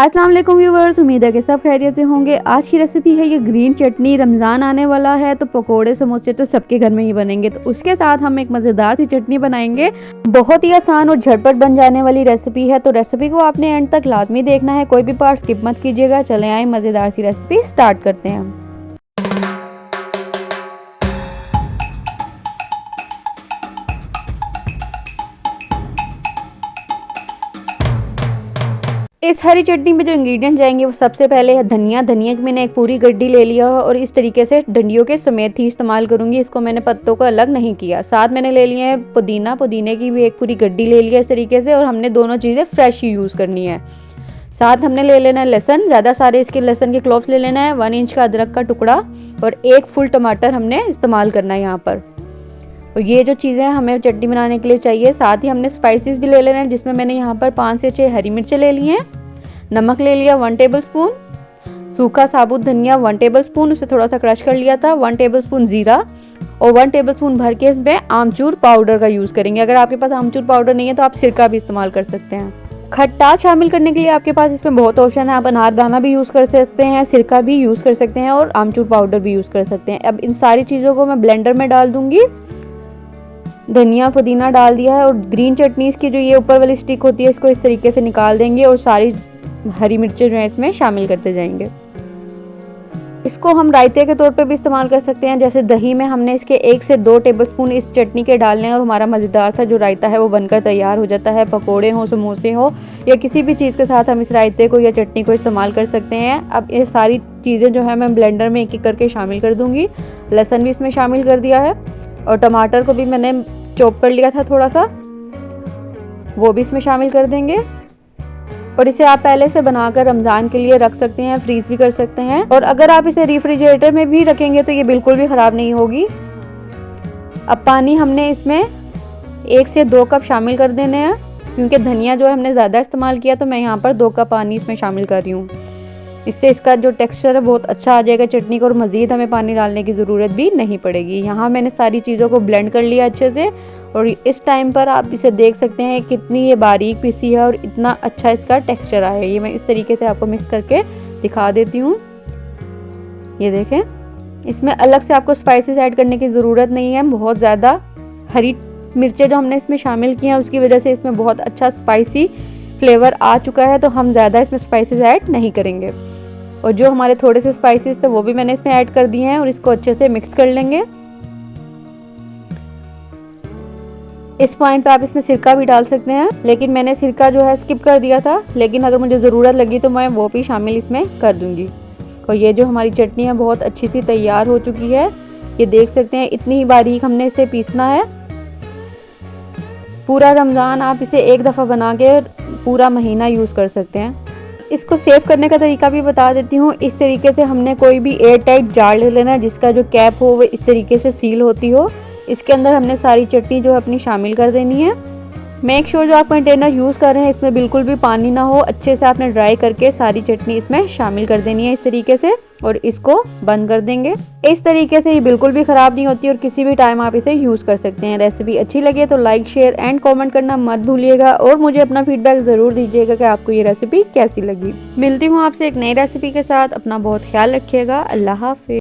अस्सलाम वालेकुम व्यूवर्स, उम्मीद है कि सब खैरियत से होंगे। आज की रेसिपी है ये ग्रीन चटनी। रमज़ान आने वाला है तो पकोड़े समोसे तो सबके घर में ही बनेंगे, तो उसके साथ हम एक मज़ेदार सी चटनी बनाएंगे। बहुत ही आसान और झटपट बन जाने वाली रेसिपी है, तो रेसिपी को आपने एंड तक लाजमी देखना है, कोई भी पार्ट स्किप मत कीजिएगा। चले आए मज़ेदार सी रेसिपी स्टार्ट करते हैं हम। इस हरी चटनी में जो इंग्रेडिएंट जाएंगे वो सबसे पहले है धनिया। धनिया की मैंने एक पूरी गड्डी ले लिया है और इस तरीके से डंडियों के समेत ही इस्तेमाल करूंगी। इसको मैंने पत्तों को अलग नहीं किया। साथ मैंने ले लिए हैं पुदीना। पुदीने की भी एक पूरी गड्डी ले लिया इस तरीके से, और हमने दोनों चीज़ें फ्रेश ही यूज़ करनी है। साथ हमने ले लेना है लहसन, ज़्यादा सारे इसके लहसन के क्लोव्स ले लेना है। 1 इंच का अदरक का टुकड़ा और 1 फुल टमाटर हमने इस्तेमाल करना है यहाँ पर। और ये जो चीज़ें हमें चटनी बनाने के लिए चाहिए। साथ ही हमने स्पाइसेस भी ले लेना है, जिसमें मैंने यहाँ पर 5 से 6 हरी मिर्चें ले ली हैं। नमक ले लिया 1 टेबलस्पून। सूखा साबुत धनिया 1 टेबलस्पून, उसे थोड़ा सा क्रश कर लिया था। 1 टेबलस्पून जीरा और 1 टेबलस्पून भर के इसमें आमचूर पाउडर का यूज़ करेंगे। अगर आपके पास आमचूर पाउडर नहीं है तो आप सिरका भी इस्तेमाल कर सकते हैं। खट्टास शामिल करने के लिए आपके पास इसमें बहुत ऑप्शन है। आप अनारदाना भी यूज़ कर सकते हैं, सिरका भी यूज़ कर सकते हैं और आमचूर पाउडर भी यूज़ कर सकते हैं। अब इन सारी चीज़ों को मैं ब्लेंडर में डाल दूंगी। धनिया पुदीना डाल दिया है और ग्रीन चटनीज़ की जो ये ऊपर वाली स्टिक होती है इसको इस तरीके से निकाल देंगे और सारी हरी मिर्चें जो है इसमें शामिल करते जाएंगे। इसको हम रायते के तौर पे भी इस्तेमाल कर सकते हैं। जैसे दही में हमने इसके 1 से 2 टेबलस्पून इस चटनी के डालने हैं और हमारा मज़ेदार सा जो रायता है वो बनकर तैयार हो जाता है। पकोड़े हो, समोसे हो या किसी भी चीज़ के साथ हम इस रायते को या चटनी को इस्तेमाल कर सकते हैं। अब ये सारी चीज़ें जो है मैं ब्लेंडर में एक एक करके शामिल कर दूँगी। लहसुन भी इसमें शामिल कर दिया है और टमाटर को भी मैंने चॉप कर लिया था थोड़ा सा, वो भी इसमें शामिल कर देंगे। और इसे आप पहले से बनाकर रमज़ान के लिए रख सकते हैं, फ्रीज भी कर सकते हैं। और अगर आप इसे रेफ्रिजरेटर में भी रखेंगे तो ये बिल्कुल भी ख़राब नहीं होगी। अब पानी हमने इसमें 1 से 2 कप शामिल कर देने हैं, क्योंकि धनिया जो है हमने ज़्यादा इस्तेमाल किया तो मैं यहाँ पर 2 कप पानी इसमें शामिल कर रही हूँ। इससे इसका जो टेक्सचर है बहुत अच्छा आ जाएगा चटनी का और मज़ीद हमें पानी डालने की ज़रूरत भी नहीं पड़ेगी। यहाँ मैंने सारी चीज़ों को ब्लेंड कर लिया अच्छे से और इस टाइम पर आप इसे देख सकते हैं कितनी ये बारीक पीसी है और इतना अच्छा इसका टेक्सचर आया है। ये मैं इस तरीके से आपको मिक्स करके दिखा देती हूँ। ये देखें, इसमें अलग से आपको स्पाइसेस ऐड करने की ज़रूरत नहीं है। बहुत ज़्यादा हरी मिर्चें जो हमने इसमें शामिल की हैं उसकी वजह से इसमें बहुत अच्छा स्पाइसी फ्लेवर आ चुका है, तो हम ज़्यादा इसमें स्पाइसेस ऐड नहीं करेंगे। और जो हमारे थोड़े से स्पाइसेस थे वो भी मैंने इसमें ऐड कर दिए हैं और इसको अच्छे से मिक्स कर लेंगे। इस पॉइंट पे आप इसमें सिरका भी डाल सकते हैं, लेकिन मैंने सिरका जो है स्किप कर दिया था, लेकिन अगर मुझे ज़रूरत लगी तो मैं वो भी शामिल इसमें कर दूंगी। और ये जो हमारी चटनी है बहुत अच्छी सी तैयार हो चुकी है। ये देख सकते हैं इतनी ही बारीक हमने इसे पीसना है। पूरा रमज़ान आप इसे एक दफ़ा बना के पूरा महीना यूज़ कर सकते हैं। इसको सेव करने का तरीका भी बता देती हूँ। इस तरीके से हमने कोई भी एयर टाइट जार ले लेना है जिसका जो कैप हो वो इस तरीके से सील होती हो। इसके अंदर हमने सारी चटनी जो है अपनी शामिल कर देनी है। मेक श्योर जो आप कंटेनर यूज़ कर रहे हैं इसमें बिल्कुल भी पानी ना हो। अच्छे से आपने ड्राई करके सारी चटनी इसमें शामिल कर देनी है इस तरीके से और इसको बंद कर देंगे। इस तरीके से ये बिल्कुल भी ख़राब नहीं होती और किसी भी टाइम आप इसे यूज़ कर सकते हैं। रेसिपी अच्छी लगे तो लाइक, शेयर एंड कमेंट करना मत भूलिएगा और मुझे अपना फीडबैक ज़रूर दीजिएगा कि आपको ये रेसिपी कैसी लगी। मिलती हूँ आपसे एक नई रेसिपी के साथ। अपना बहुत ख्याल रखिएगा। अल्लाह हाफ़िज़।